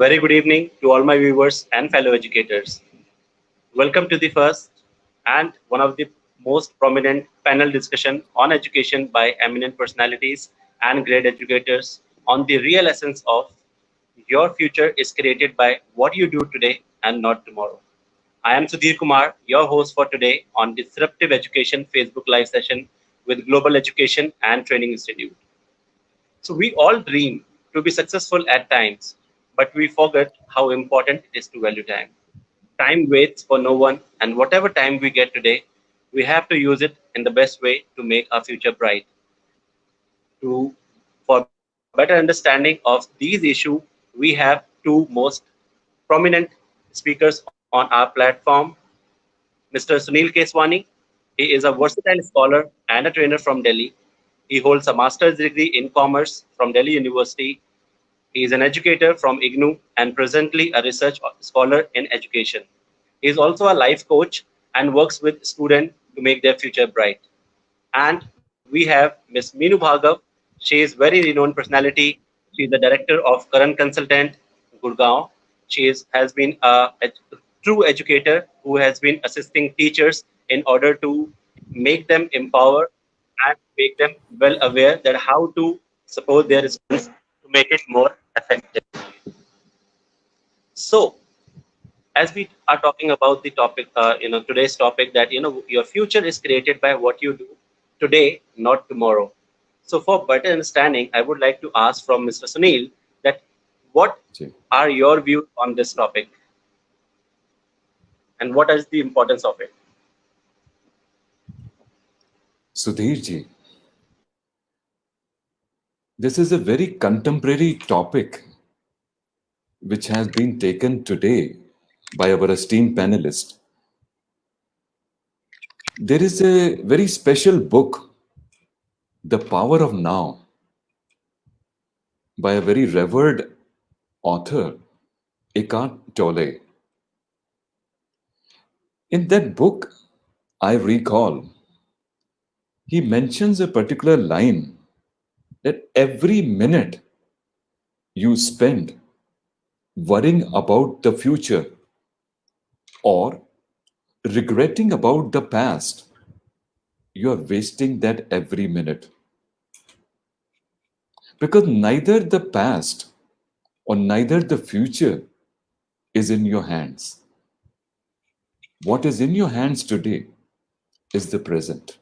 Very good evening to all my viewers and fellow educators. Welcome to the first and one of the most prominent panel discussion on education by eminent personalities and great educators on the real essence of your future is created by what you do today and not tomorrow. I am Sudhir Kumar, your host for today on Disruptive Education Facebook Live session with Global Education and Training Institute. So we all dream to be successful at times, but we forget how important it is to value time. Time waits for no one, and whatever time we get today, we have to use it in the best way to make our future bright. To for better understanding of these issues, we have two most prominent speakers on our platform. Mr. Sunil Keswani, he is a versatile scholar and a trainer from Delhi. He holds a master's degree in commerce from Delhi University. He is an educator from IGNU and presently a research scholar in education. He is also a life coach and works with students to make their future bright. And we have Ms. Meenu Bhargav. She is very renowned personality. She is the director of Karan Consultant, Gurgaon. Has been a true educator who has been assisting teachers in order to make them empower and make them well aware that how to support their students to make it more effective. So, as we are talking about the topic, today's topic that your future is created by what you do today, not tomorrow. So, for better understanding, I would like to ask from Mr. Sunil that what ji are your views on this topic and what is the importance of it? Sudhir ji, this is a very contemporary topic which has been taken today by our esteemed panelist. There is a very special book, The Power of Now, by a very revered author, Eckhart Tolle. In that book, I recall, he mentions a particular line that every minute you spend worrying about the future or regretting about the past, you are wasting that every minute. Because neither the past or neither the future is in your hands. What is in your hands today is the present.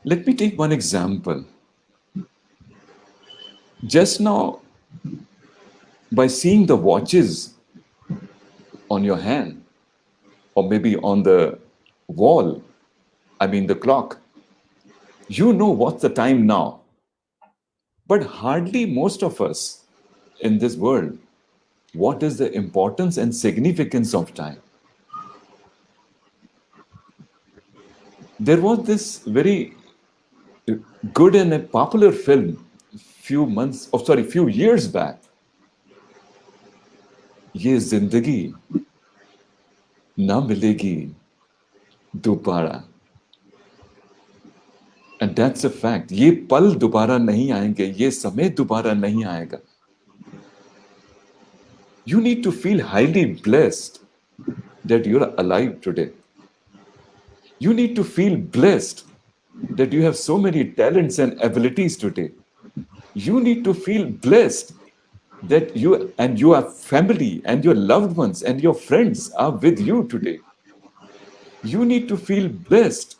Let me take one example. Just now, by seeing the watches on your hand, or maybe on the wall, I mean the clock, you know what's the time now. But hardly most of us in this world, what is the importance and significance of time? There was this very good and a popular film few years back. ये जिंदगी ना मिलेगी दोबारा. And that's a fact. ये पल दोबारा नहीं आएंगे, ये समय दोबारा नहीं आएगा. You need to feel highly blessed that you're alive today. You need to feel blessed that you have so many talents and abilities today. You need to feel blessed that you and your family and your loved ones and your friends are with you today. You need to feel blessed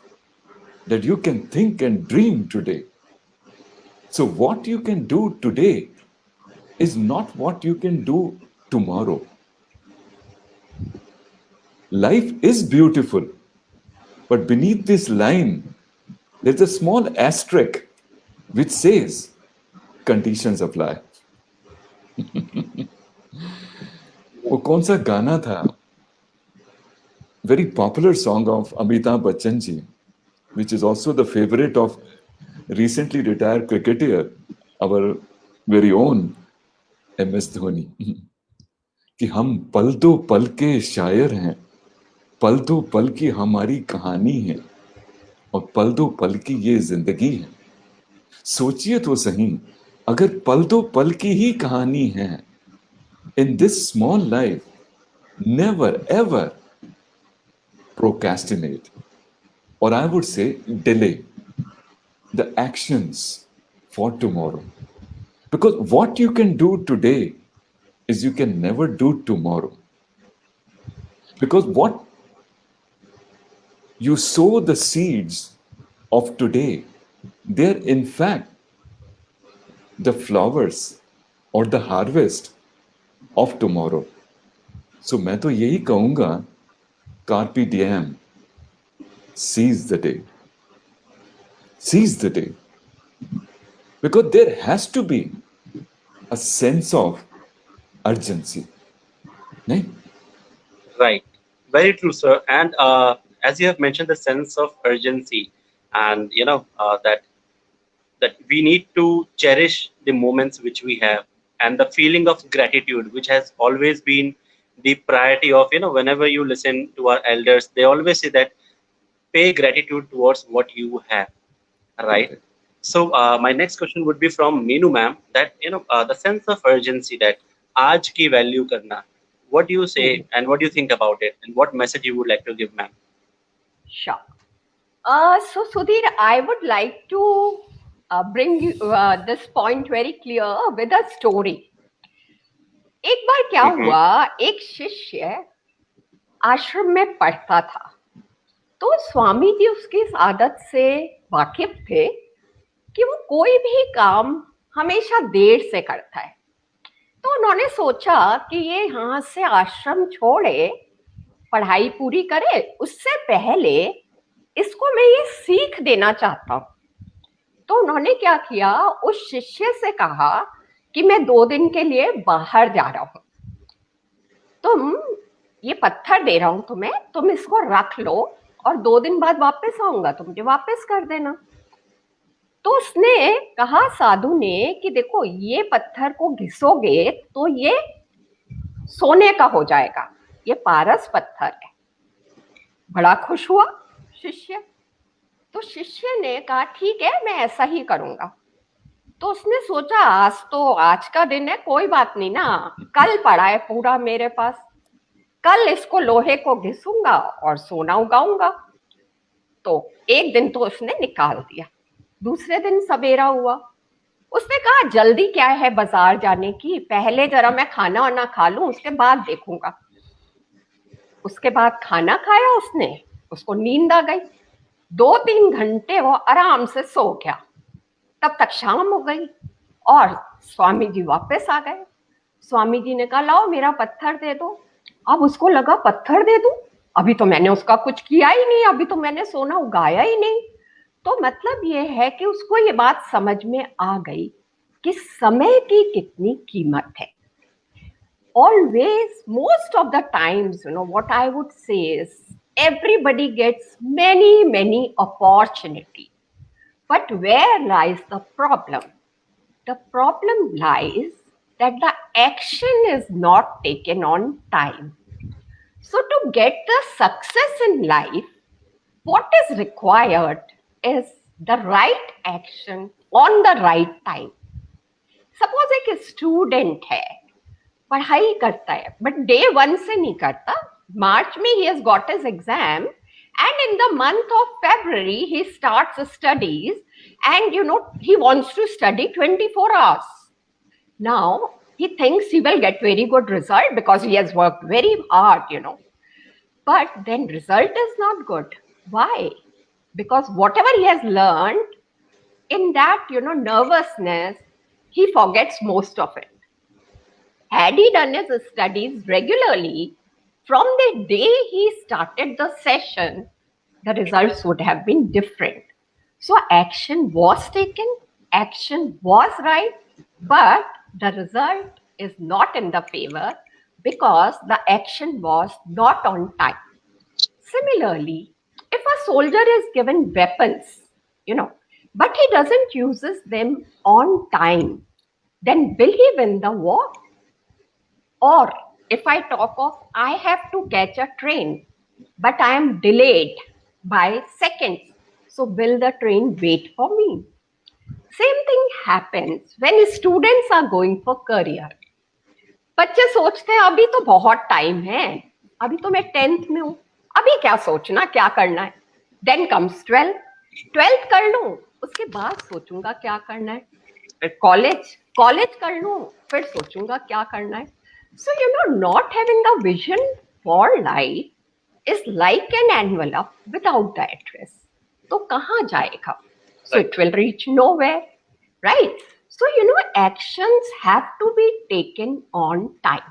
that you can think and dream today. So, what you can do today is not what you can do tomorrow. Life is beautiful, but beneath this line, there's a small asterisk which says conditions apply. वो कौन सा गाना था? Very popular song of Amitabh Bachchan ji, which is also the favorite of recently retired cricketer, our very own MS Dhoni. कि हम पल दो पल के शायर हैं, पल दो पल की हमारी कहानी है, और पल दो पल की ये जिंदगी है. सोचिए तो सही अगर पल दो पल की ही कहानी है, in this small life, never ever procrastinate, or I would say delay the actions for tomorrow. Because what you can do today is you can never do tomorrow. Because what you sow the seeds of today, they're in fact the flowers or the harvest of tomorrow. So मैं तो यही कहूँगा, carpe diem, seize the day. Seize the day. Because there has to be a sense of urgency. नहीं? Right. Very true, sir. And as you have mentioned, the sense of urgency, and that we need to cherish the moments which we have, and the feeling of gratitude, which has always been the priority of, whenever you listen to our elders, they always say that pay gratitude towards what you have, right? Correct. So my next question would be from Meenu ma'am, that the sense of urgency, that aaj ki value karna. What do you say and what do you think about it, and what message you would like to give, ma'am? Sure. So Sudhir, I would like to bring you, this point very clear with a story. एक बार क्या हुआ, एक शिष्य आश्रम में पढ़ता था, तो स्वामी जी उसकी इस आदत से वाकिफ थे कि वो कोई भी काम हमेशा देर से करता है। तो उन्होंने सोचा कि ये यहाँ से आश्रम छोड़े, पढ़ाई पूरी करे, उससे पहले इसको मैं ये सीख देना चाहता हूँ। तो उन्होंने क्या किया, उस शिष्य से कहा कि मैं 2 दिन के लिए बाहर जा रहा हूँ, तुम ये पत्थर दे रहा हूँ तुम्हें, तुम इसको रख लो और 2 दिन बाद वापस आऊंगा, तुम मुझे वापस कर देना। तो उसने कहा साधु ने कि देखो ये पत्थर को घिसोगे तो ये सोने का हो जाएगा, ये पारस पत्थर है। बड़ा खुश हुआ शिष्य। तो शिष्य ने कहा ठीक है, मैं ऐसा ही करूंगा। तो उसने सोचा आज का दिन है, कोई बात नहीं ना, कल पड़ा है पूरा मेरे पास, कल इसको लोहे को घिसूंगा और सोना उगाऊंगा। तो एक दिन तो उसने निकाल दिया। दूसरे दिन सवेरा हुआ, उसने कहा जल्दी क्या है बाजार जाने की, पहले जरा मैं खाना वाना खा लूं, उसके बाद देखूंगा। उसके बाद खाना खाया उसने, उसको नींद आ गई, 2-3 घंटे वो आराम से सो गया। तब तक शाम हो गई और स्वामी जी वापस आ गए। स्वामी जी ने कहा लाओ मेरा पत्थर दे दो। अब उसको लगा पत्थर दे दूं, अभी तो मैंने उसका कुछ किया ही नहीं, अभी तो मैंने सोना उगाया ही नहीं। तो मतलब ये है कि उसको ये बात समझ में आ गई कि समय की कितनी कीमत है। Always, most of the times, what I would say is everybody gets many opportunity. But where lies the problem? The problem lies that the action is not taken on time. So to get the success in life, what is required is the right action on the right time. Suppose एक student है, पढ़ाई करता है, but day 1 से नहीं करता। मार्च में he has got his exam, and in the month of February he starts studies, and he wants to study 24 hours. Now he thinks he will get very good result because he has worked very hard, but then result is not good. Why? Because whatever he has learned, in that nervousness, he forgets most of it. Had he done his studies regularly, from the day he started the session, the results would have been different. So action was taken, action was right, but the result is not in the favor because the action was not on time. Similarly, if a soldier is given weapons, but he doesn't uses them on time, then will he win the war? Or if I talk of, I have to catch a train, but I am delayed by seconds, so will the train wait for me? Same thing happens when students are going for career. बच्चे सोचते हैं अभी तो बहुत time है, अभी तो मैं 10th में हूँ, अभी क्या सोचना, क्या करना है. Then comes 12th कर लूं, उसके बाद सोचूंगा क्या करना है. फिर कॉलेज कर लूं, फिर सोचूंगा क्या करना है. So not having a vision for life is like an envelope without the address. तो कहाँ जाएगा? So it will reach nowhere, right? So actions have to be taken on time.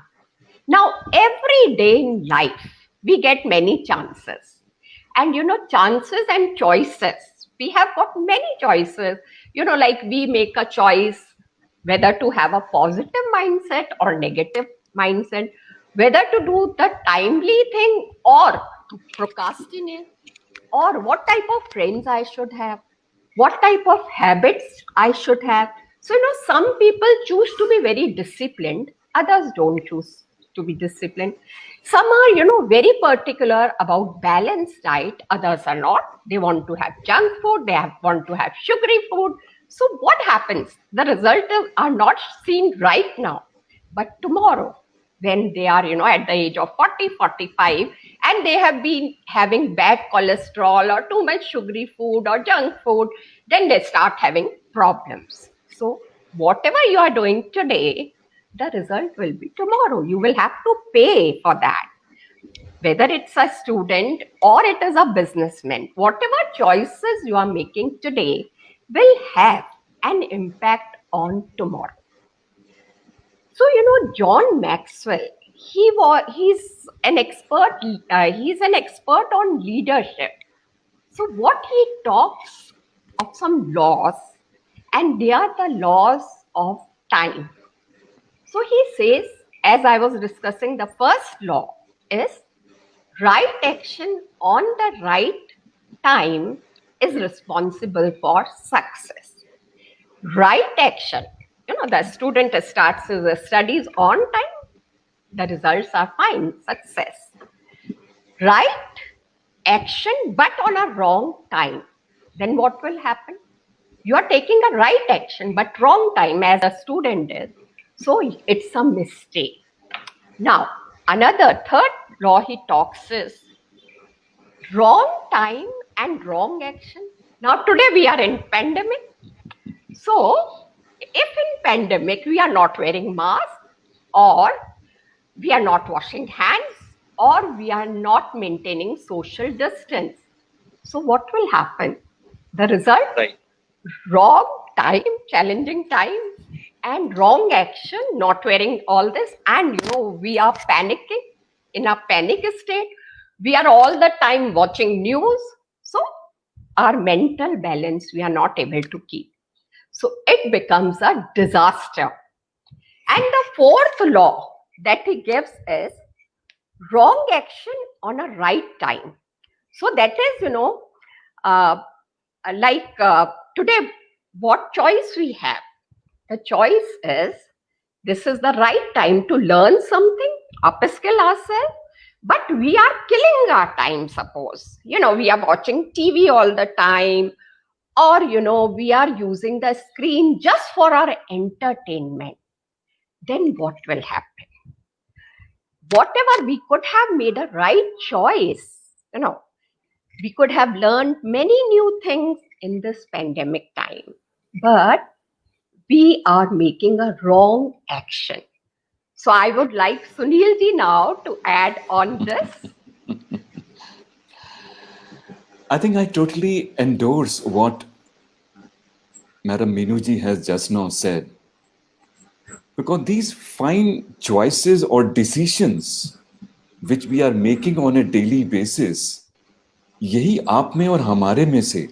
Now every day in life we get many chances, and chances and choices. We have got many choices. Like we make a choice whether to have a positive mindset or negative mindset, whether to do the timely thing or to procrastinate, or what type of friends I should have, what type of habits I should have. So, some people choose to be very disciplined, others don't choose to be disciplined. Some are, very particular about balanced diet, others are not. They want to have junk food, want to have sugary food. So what happens? The results are not seen right now, but tomorrow, when they are, at the age of 40, 45, and they have been having bad cholesterol or too much sugary food or junk food, then they start having problems. So whatever you are doing today, the result will be tomorrow. You will have to pay for that. Whether it's a student or it is a businessman, whatever choices you are making today will have an impact on tomorrow. So, John Maxwell, he's an expert. He's an expert on leadership. So what he talks of some laws, and they are the laws of time. So he says, as I was discussing, the first law is right action on the right time is responsible for success. Right action, the student starts his studies on time, the results are fine, success. Right action but on a wrong time, then what will happen? You are taking a right action but wrong time, as a student is, so it's a mistake. Now another third law he talks is wrong time and wrong action. Now today we are in pandemic, so if in pandemic we are not wearing mask, or we are not washing hands, or we are not maintaining social distance, so what will happen? The result? Right. Wrong time, challenging time, and wrong action, not wearing all this, and we are panicking, in a panic state. We are all the time watching news, so our mental balance we are not able to keep. So it becomes a disaster. And the fourth law that he gives is wrong action on a right time. So that is, today, what choice we have? The choice is, this is the right time to learn something, upskill ourselves, but we are killing our time, suppose. We are watching TV all the time, or, we are using the screen just for our entertainment. Then what will happen? Whatever we could have made a right choice, we could have learned many new things in this pandemic time, but we are making a wrong action. So I would like Sunil ji now to add on this. I think I totally endorse what Madam Meenuji has just now said. Because these fine choices or decisions which we are making on a daily basis, यही आप में और हमारे में से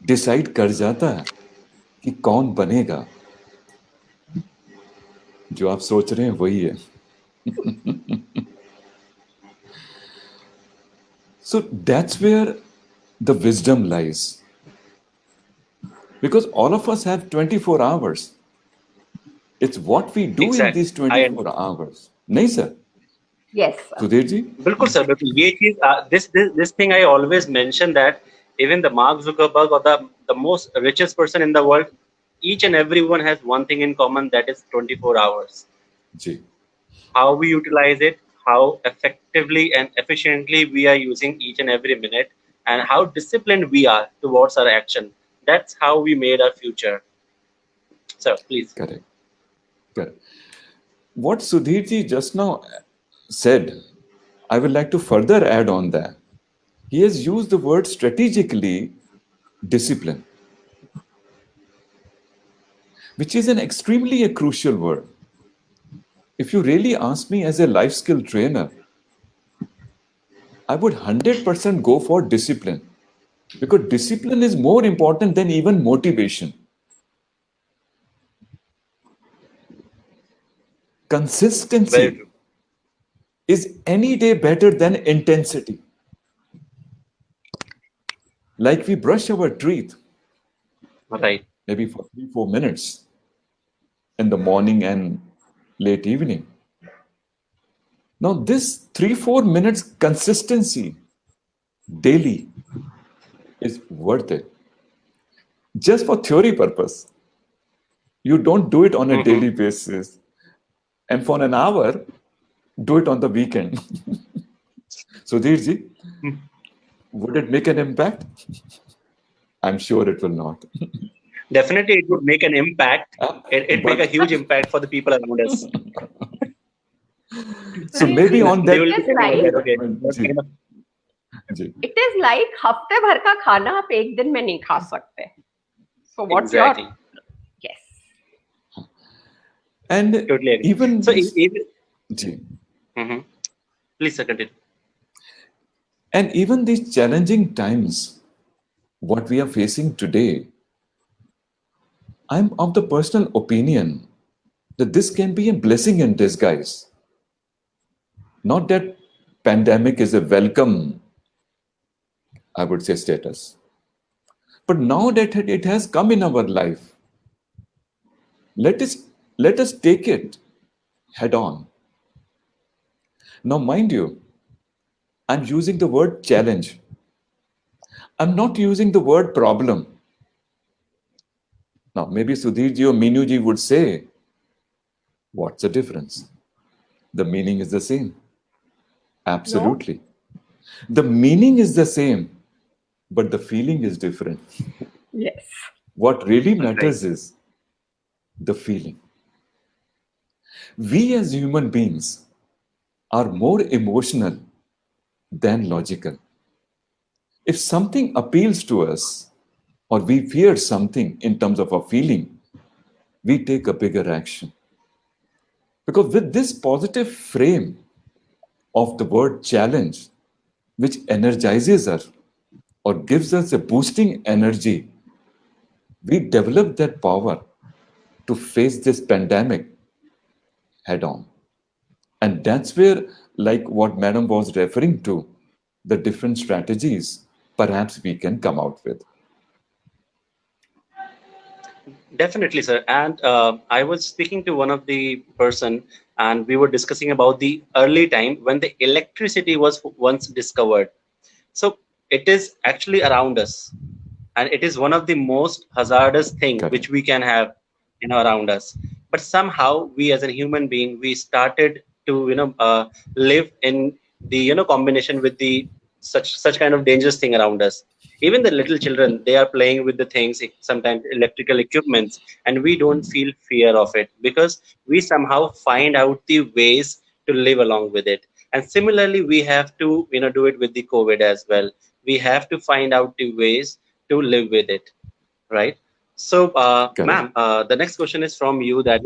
decide कर जाता है कि कौन बनेगा. जो आप सोच रहे हैं वही है. So that's where the wisdom lies. Because all of us have 24 hours. It's what we do in these 24 hours. नहीं sir? Yes, sir. Sudhir ji? बिल्कुल सर, बिल्कुल. ये चीज, this thing I always mention, that even the Mark Zuckerberg, or the most richest person in the world, each and everyone has one thing in common, that is 24 hours. Ji. How we utilize it, how effectively and efficiently we are using each and every minute, and how disciplined we are towards our action. That's how we made our future. So please. Correct. Correct. What Sudhirji just now said, I would like to further add on that. He has used the word strategically discipline, which is an extremely a crucial word. If you really ask me as a life skill trainer, I would 100% go for discipline, because discipline is more important than even motivation. Very Consistency true. is any day better than intensity. Like we brush our teeth Right. maybe for 3-4 minutes in the morning and late evening. Now, this 3-4 minutes consistency daily is worth it. Just for theory purpose. You don't do it on a daily basis. And for an hour, do it on the weekend. Sudhirji, would it make an impact? I'm sure it will not. Definitely, it would make an impact. It make a But huge impact for the people around us. so See, maybe on They that. will it be is thinking like that, okay, what ji, kind of ji. it is like हफ्ते भर का खाना आप एक दिन में नहीं खा सकते. So what's your exactly? yes? And Totally agree. even So, these, even, ji. Mhm. Please sir, continue. And even these challenging times, what we are facing today, I'm of the personal opinion that this can be a blessing in disguise. Not that pandemic is a welcome, I would say, status. But now that it has come in our life, let us let us take it head on. Now, mind you, I'm using the word challenge. I'm not using the word problem. Now, maybe Sudhirji or Minuji would say, what's the difference? The meaning is the same. No. Absolutely. The meaning is the same, but the feeling is different. Yes. What really Right. matters is the feeling. We as human beings are more emotional than logical. If something appeals to us or we fear something in terms of a feeling, we take a bigger action. Because with this positive frame of the word challenge, which energizes us or gives us a boosting energy, we develop that power to face this pandemic head on. And that's where, like what Madam was referring to, the different strategies perhaps we can come out with. Definitely, sir. And I was speaking to one of the person, and we were discussing about the early time when the electricity was once discovered. So it is actually around us, and it is one of the most hazardous thing Correct. which we can have, around us. But somehow we, as a human being, we started to, live in the, combination with the such kind of dangerous thing around us. Even the little children, they are playing with the things, sometimes electrical equipments, and we don't feel fear of it because we somehow find out the ways to live along with it. And similarly, we have to, do it with the COVID as well. We have to find out the ways to live with it, right? So, Correct. ma'am, the next question is from you. That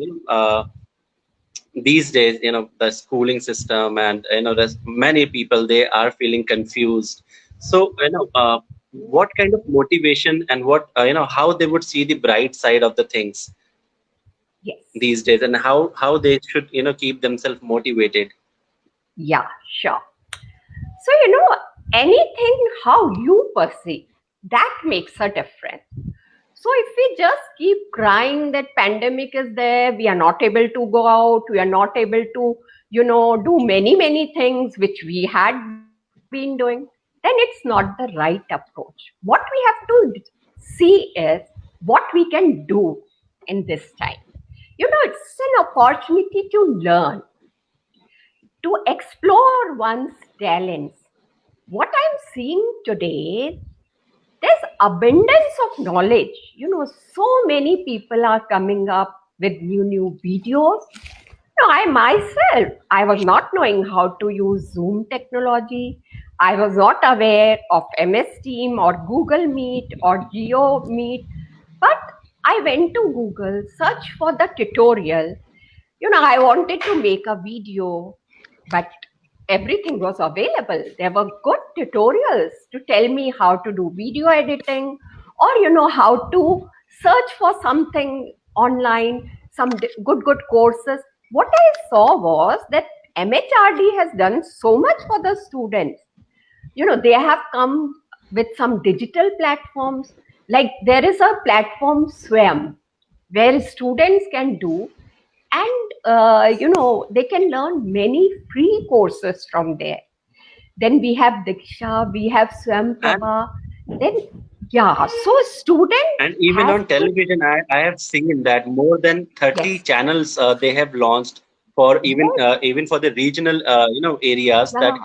these days, the schooling system, and there's many people, they are feeling confused. So, what kind of motivation and what how they would see the bright side of the things Yes. these days, and how they should keep themselves motivated. Yeah, sure. So, anything how you perceive, that makes a difference. So if we just keep crying that pandemic is there, we are not able to go out, we are not able to, do many, many things which we had been doing, then it's not the right approach. What we have to see is what we can do. in this time. It's an opportunity to learn, to explore one's talents. What I'm seeing today, there's abundance of knowledge. So many people are coming up with new videos. I myself, I was not knowing how to use Zoom technology. I was not aware of MS Team or Google Meet or Geo Meet. But I went to Google, search for the tutorial. I wanted to make a video, but everything was available. There were good tutorials to tell me how to do video editing, or how to search for something online, some good courses. What I saw was that MHRD has done so much for the students. They have come with some digital platforms. Like there is a platform Swam where students can do, and they can learn many free courses from there. Then we have Diksha, we have Swam And Prabha. Then so student and even has on television, I have seen that more than 30 yes, channels they have launched for yes, even for the regional areas, yeah,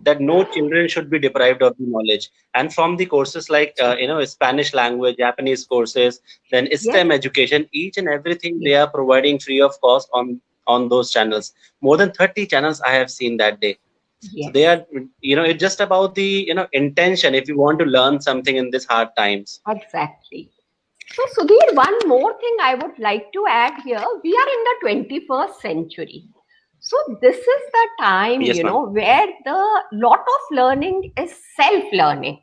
that no children should be deprived of the knowledge. And from the courses like Spanish language, Japanese courses, then yes, STEM education, each and everything they yes, are providing free of cost on those channels. More than 30 channels I have seen that day. So yes, they are, it's just about the intention if you want to learn something in these hard times. exactly. So, Sudhir, one more thing I would like to add here. We are in the 21st century. So, this is the time, Yes, ma'am. where the lot of learning is self-learning.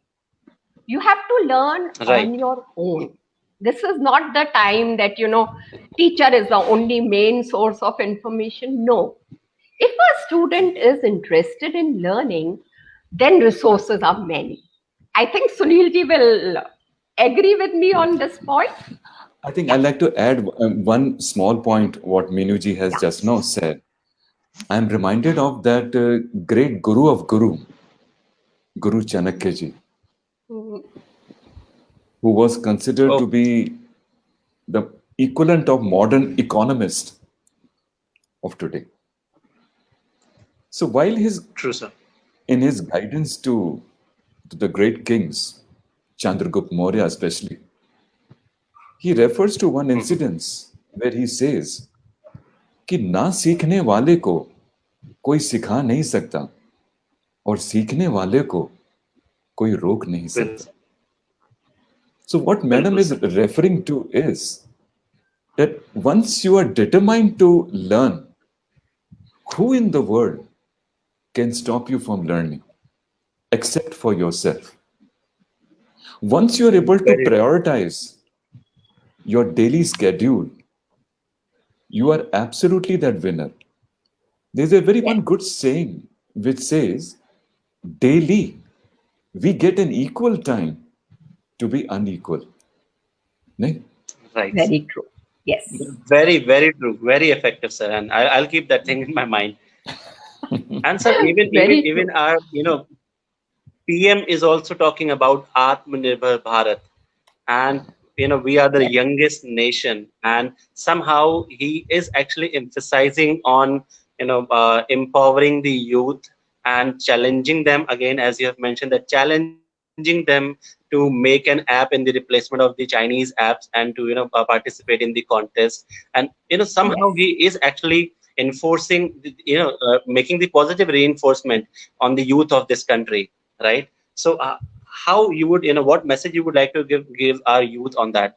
You have to learn Right. on your own. This is not the time that, teacher is the only main source of information. No. If a student is interested in learning, then resources are many. I think Sunilji will agree with me on this point. I think Yeah, I'd like to add one small point what Menuji has yeah. just now said. I'm reminded of that great guru of Guru, Guru Chanakya ji, Mm, who was considered to Oh, be the equivalent of modern economist of today. So while true, sir. in his guidance to the great kings, Chandragupta Maurya especially, he refers to one Mhm. incident where he says कि ना सीखने वाले को कोई सिखा नहीं सकता और सीखने वाले को कोई रोक नहीं सकता. So what madam Bilkul, is sir. referring to is that once you are determined to learn, who in the world can stop you from learning except for yourself? Once you are able to Very true. prioritize your daily schedule, you are absolutely that winner. There's a very yes, one good saying which says, daily we get an equal time to be unequal. Nahin? Right. very true. Yes, Very, very true. Very effective, sir. And I'll keep that thing in my mind. And sir, very even true. our PM is also talking about Atmanirbhar Bharat, and we are the Yes, youngest nation, and somehow he is actually emphasizing on empowering the youth and challenging them again, as you have mentioned, that challenging them to make an app in the replacement of the Chinese apps, and to participate in the contest. And somehow yes, he is actually enforcing making the positive reinforcement on the youth of this country, right? So how you would what message you would like to give our youth on that?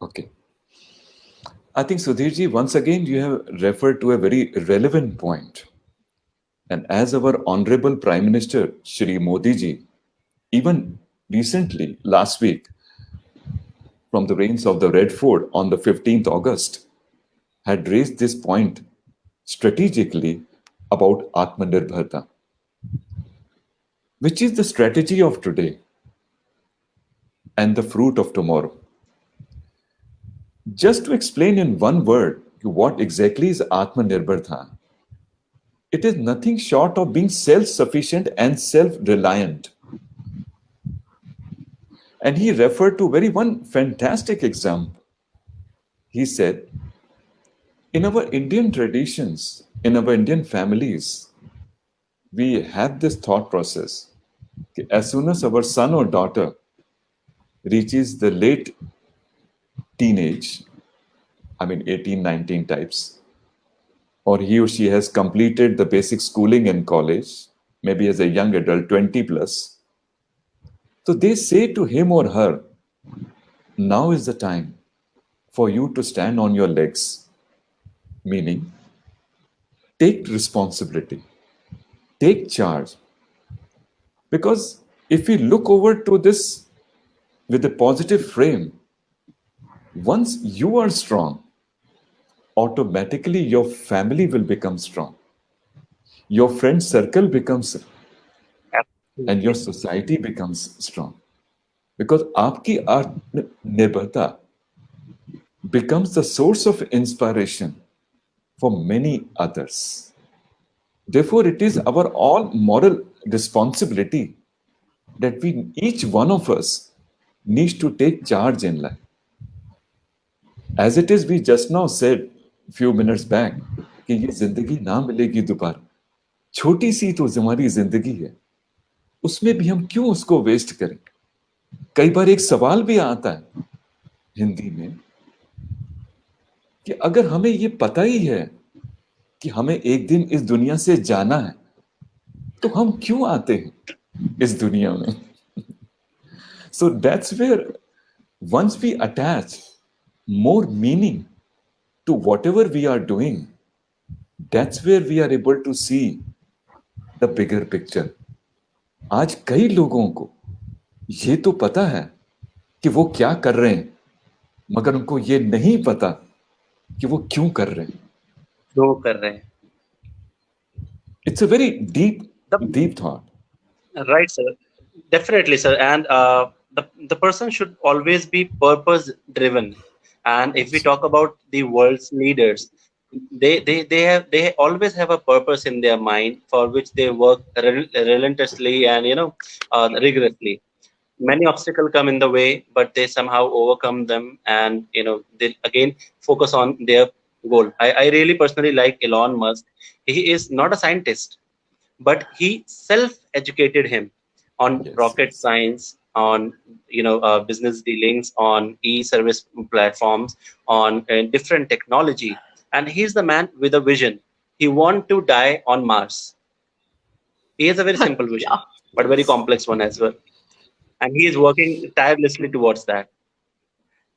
Okay. I think Sudhirji, once again, you have referred to a very relevant point. And as our Honorable Prime Minister, Shri Modi ji, even recently, last week, from the reigns of the Red Fort on the 15th August, had raised this point strategically about Atmanirbharta, which is the strategy of today and the fruit of tomorrow. Just to explain in one word what exactly is Atmanirbharta, it is nothing short of being self sufficient and self reliant. And he referred to very one fantastic example. He said, in our Indian traditions, in our Indian families, we have this thought process. As soon as our son or daughter reaches the late teenage, I mean 18, 19 types, or he or she has completed the basic schooling in college, maybe as a young adult, 20 plus, so they say to him or her, now is the time for you to stand on your legs, meaning take responsibility, take charge. Because if we look over to this with a positive frame, once you are strong, automatically your family will become strong. Your friend circle becomes, and your Absolutely. society becomes strong. Because आपकी आत्मनिर्भरता becomes the source of inspiration for many others. Therefore, it is our all moral responsibility that we, each one of us, needs to take charge in life. As it is, we just now said few minutes back कि ये जिंदगी ना मिलेगी दोबारा, छोटी सी तो हमारी जिंदगी है, उसमें भी हम क्यों उसको वेस्ट करें? कई बार एक सवाल भी आता है हिंदी में कि अगर हमें ये पता ही है कि हमें एक दिन इस दुनिया से जाना है, तो हम क्यों आते हैं इस दुनिया में? So that's where once we attach more meaning to whatever we are doing, that's where we are able to see the bigger picture. आज कई लोगों को ये तो पता है कि वो क्या कर रहे हैं, मगर उनको ये नहीं पता कि वो क्यों कर रहे हैं. जो कर रहे हैं. It's a very deep The thought. Right, sir. Definitely, sir. And the person should always be purpose driven. And if we talk about the world's leaders, they always have a purpose in their mind for which they work relentlessly and rigorously. Many obstacles come in the way, but they somehow overcome them, and they again focus on their goal. I really personally like Elon Musk. He is not a scientist, but he self-educated him on Yes, rocket yes. science, on business dealings, on e-service platforms, on different technology, and he's the man with a vision. He want to die on Mars. He has a very simple vision, Yeah. but very Yes. complex one as well, and he is working tirelessly towards that.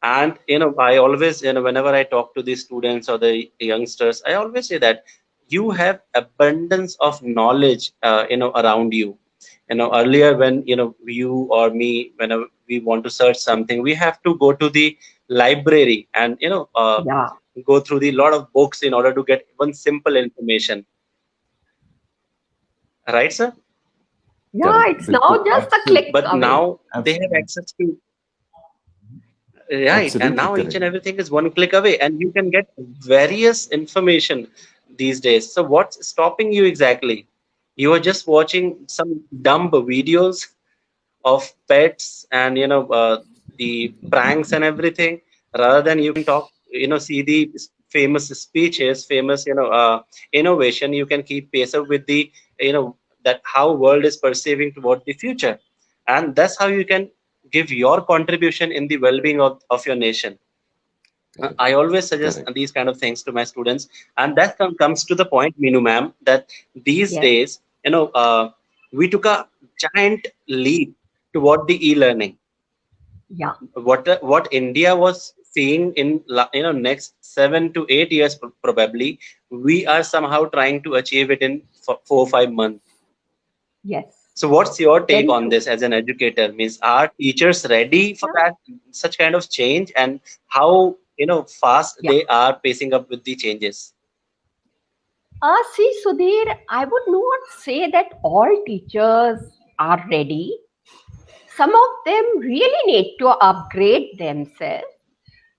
And I always, whenever I talk to the students or the youngsters, I always say that you have abundance of knowledge around you. Earlier, when you or me, whenever we want to search something, we have to go to the library and Yeah. go through the lot of books in order to get one simple information, right, sir? Yeah, Correct. it's now बिल्कुल just a click But away. now they have Absolutely. access to, right, and Absolutely now each correct. and everything is one click away, and you can get various information these days. So what's stopping you exactly? You are just watching some dumb videos of pets and the pranks and everything, rather than you can talk, see the famous speeches, famous innovation. You can keep pace up with the that how world is perceiving toward the future, and that's how you can give your contribution in the well-being of your nation. Correct. I always suggest Correct. these kind of things to my students, and that comes to the point, Meenu ma'am, that these Yes. days, we took a giant leap toward the e-learning. Yeah. What India was seeing in next 7 to 8 years probably, we are somehow trying to achieve it in 4 or 5 months. Yes. So what's your take Very on true. this as an educator? Means are teachers ready for Yeah. that such kind of change, and how fast Yeah. they are pacing up with the changes? See, Sudhir, I would not say that all teachers are ready. Some of them really need to upgrade themselves.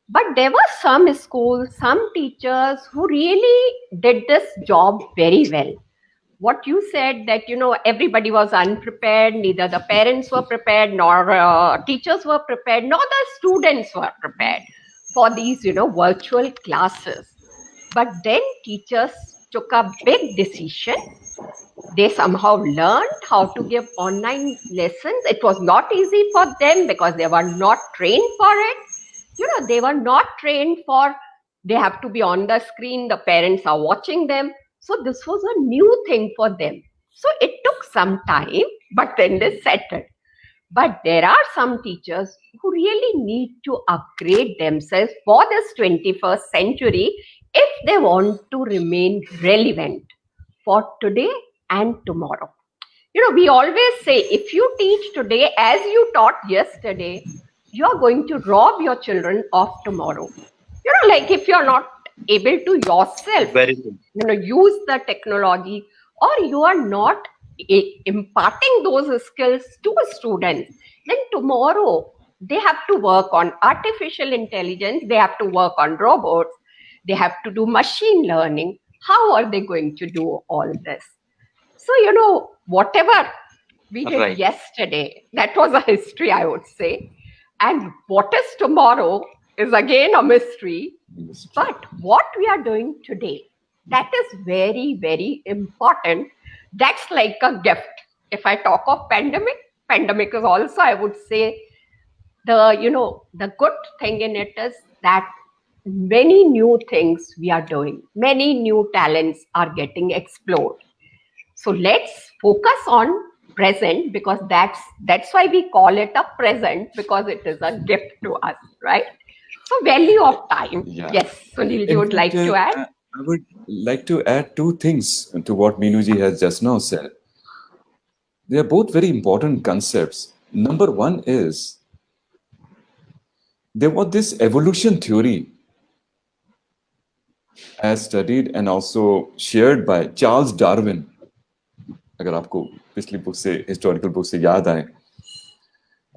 But there were some schools, some teachers who really did this job very well. What you said that, everybody was unprepared, neither the parents were prepared, nor teachers were prepared, nor the students were prepared. for these, virtual classes. But then teachers took a big decision. They somehow learned how to give online lessons. It was not easy for them because they were not trained for it. They were not trained for, they have to be on the screen, the parents are watching them. So this was a new thing for them. So it took some time, but then they settled. But there are some teachers who really need to upgrade themselves for this 21st century if they want to remain relevant for today and tomorrow. We always say if you teach today as you taught yesterday, you are going to rob your children of tomorrow. Like if you're not able to yourself, Very good. use the technology, or you are not imparting those skills to a student, then tomorrow they have to work on artificial intelligence, they have to work on robots, they have to do machine learning. How are they going to do all this? So, whatever we did Right. yesterday, that was a history, I would say. And what is tomorrow is again a mystery. But what we are doing today, that is very, very important. That's like a gift. If I talk of pandemic is also, I would say, the good thing in it is that many new things we are doing, many new talents are getting explored. So let's focus on present, because that's why we call it a present, because it is a gift to us, right? So value of time. Yeah. Yes, Sunil, you In would like fact, to add? I would like to add two things to what Minuji has just now said. They are both very important concepts. Number one is there was this evolution theory as studied and also shared by Charles Darwin. अगर आपको पिछली book से historical book से याद आए.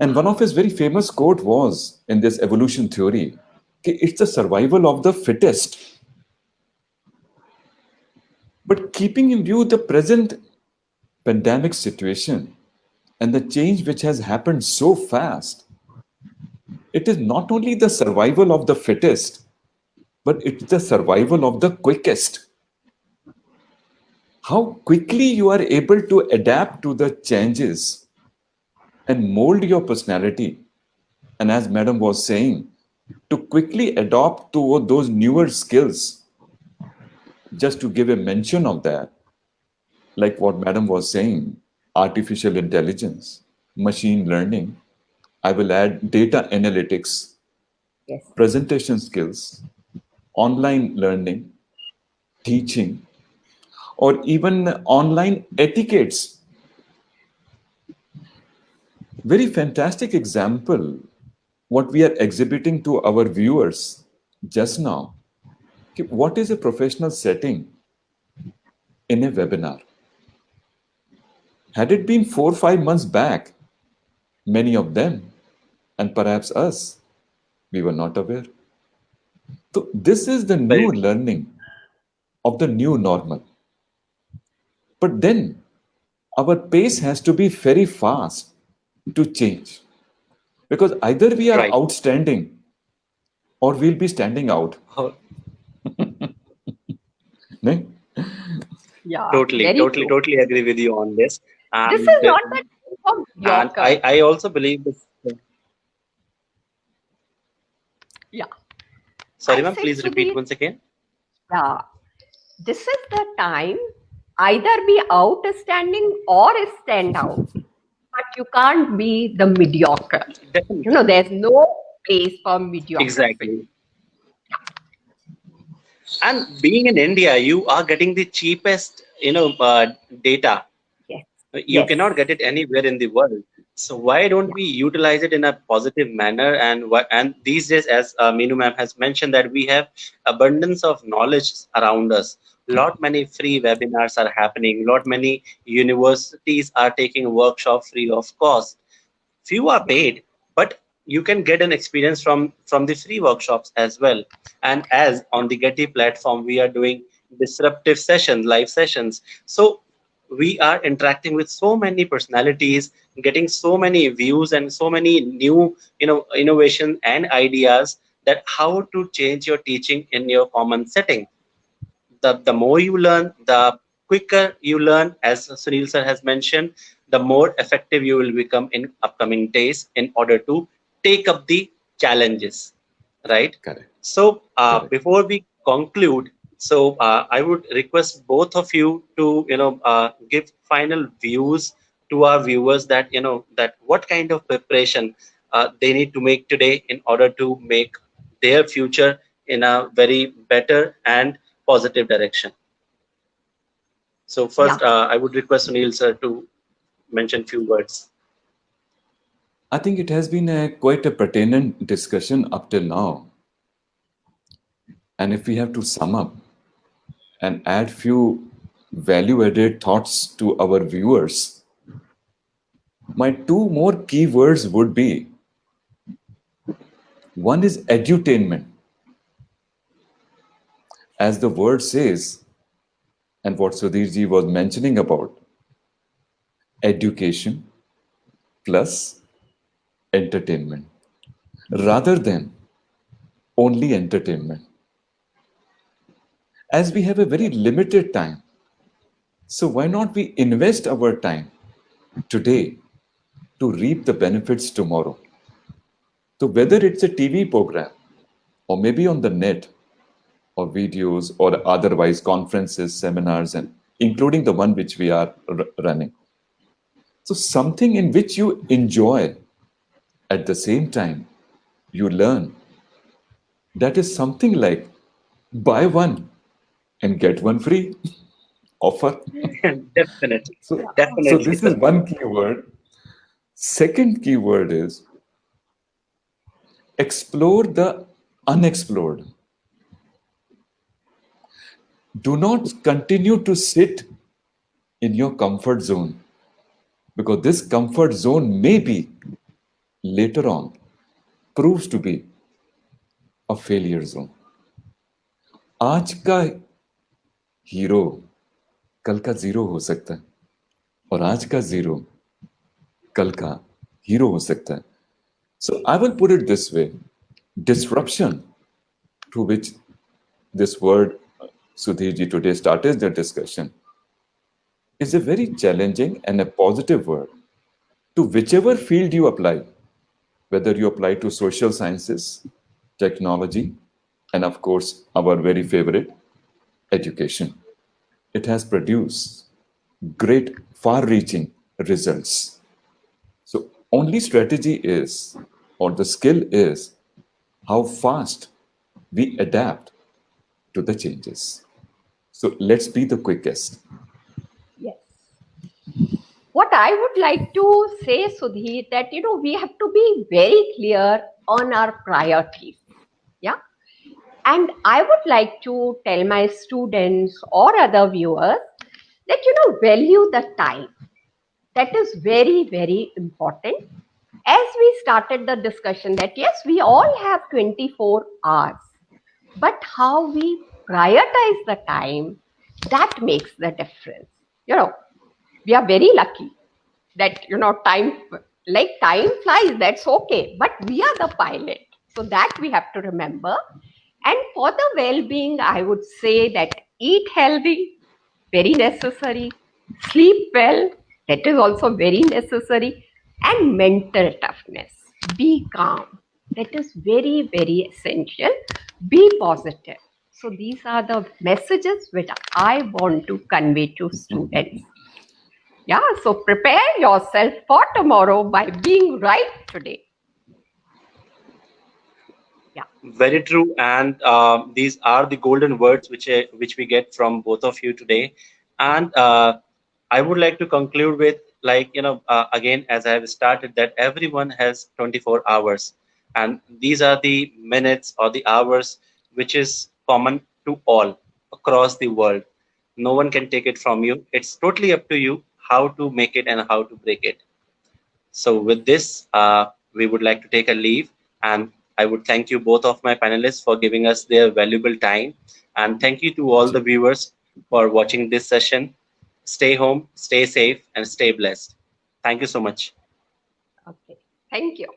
And one of his very famous quote was in this evolution theory, it's the survival of the fittest. But keeping in view the present pandemic situation and the change which has happened so fast, it is not only the survival of the fittest, but it's the survival of the quickest. How quickly you are able to adapt to the changes and mold your personality. And as Madam was saying, to quickly adopt to those newer skills. Just to give a mention of that, like what Madam was saying, artificial intelligence, machine learning, I will add data analytics, Yes. presentation skills, online learning, teaching, or even online etiquettes. Very fantastic example, what we are exhibiting to our viewers just now. What is a professional setting in a webinar? Had it been 4 or 5 months back, many of them, and perhaps us, we were not aware. So this is the new learning of the new normal. But then our pace has to be very fast to change. Because either we are Right. outstanding or we'll be standing out. Oh, No? Yeah. totally, very totally, true. totally agree with you on this. This And is not the time for and mediocre. I also believe this. Yeah. Sorry, I ma'am, said, please repeat Sudhir, once again. yeah, this is the time either be outstanding or stand out, but you can't be the mediocre. Definitely. There's no place for mediocrity. Exactly. And being in India, you are getting the cheapest, data. Yes. You Yes. cannot get it anywhere in the world. So why don't we utilize it in a positive manner? And these days, as Meenu ma'am has mentioned, that we have abundance of knowledge around us. Lot many free webinars are happening. Lot many universities are taking workshop free of cost. Few are paid, but you can get an experience from the free workshops as well. And as on the Getty platform, we are doing disruptive sessions, live sessions. So we are interacting with so many personalities, getting so many views and so many new innovation and ideas that how to change your teaching in your common setting. The more you learn, the quicker you learn, as Sunil sir has mentioned, the more effective you will become in upcoming days in order to take up the challenges, right? Correct. So Correct. before we conclude, so I would request both of you to give final views to our viewers, that that what kind of preparation they need to make today in order to make their future in a very better and positive direction. So first, Yeah. I would request Sunil sir to mention few words. I think it has been quite a pertinent discussion up till now. And if we have to sum up and add few value-added thoughts to our viewers, my two more keywords would be, one is edutainment. As the word says, and what Sudhirji was mentioning about, education plus entertainment, rather than only entertainment. As we have a very limited time, so why not we invest our time today to reap the benefits tomorrow? So whether it's a TV program or maybe on the net or videos or otherwise conferences, seminars, and including the one which we are running. So something in which you enjoy at the same time you learn. That is something like buy one and get one free offer. Definitely, So, so definitely, this is sir. one keyword. Second keyword is explore the unexplored. Do not continue to sit in your comfort zone, because this comfort zone may be later on proves to be a failure zone. आज का hero कल का zero हो सकता है, और आज का जीरो कल का हीरो हो सकता है. So I will put it this way: disruption, to which this word Sudhirji today started the discussion, is a very challenging and a positive word to whichever field you apply, whether you apply to social sciences, technology, and of course, our very favorite, education. It has produced great, far reaching results. So, only strategy is, or the skill is, how fast we adapt to the changes. So, let's be the quickest. Yes. What I would like to say, Sudhir, that we have to be very clear on our priorities. Yeah. And I would like to tell my students or other viewers that value the time. That is very, very important. As we started the discussion, that yes, we all have 24 hours, but how we prioritize the time, that makes the difference. We are very lucky that time flies, that's okay, but we are the pilot, so that we have to remember. And for the well-being, I would say that eat healthy, very necessary. Sleep well, that is also very necessary. And mental toughness, be calm, that is very, very essential. Be positive. So these are the messages which I want to convey to students. Yeah, so prepare yourself for tomorrow by being right today. Yeah. Very true, and these are the golden words which we get from both of you today. And I would like to conclude with, like, again, as I have started, that everyone has 24 hours, and these are the minutes or the hours which is common to all across the world. No one can take it from you. It's totally up to you how to make it and how to break it. So with this, we would like to take a leave, and I would thank you both of my panelists for giving us their valuable time, and thank you to all the viewers for watching this session. Stay home, stay safe, and stay blessed. Thank you so much. Okay. Thank you.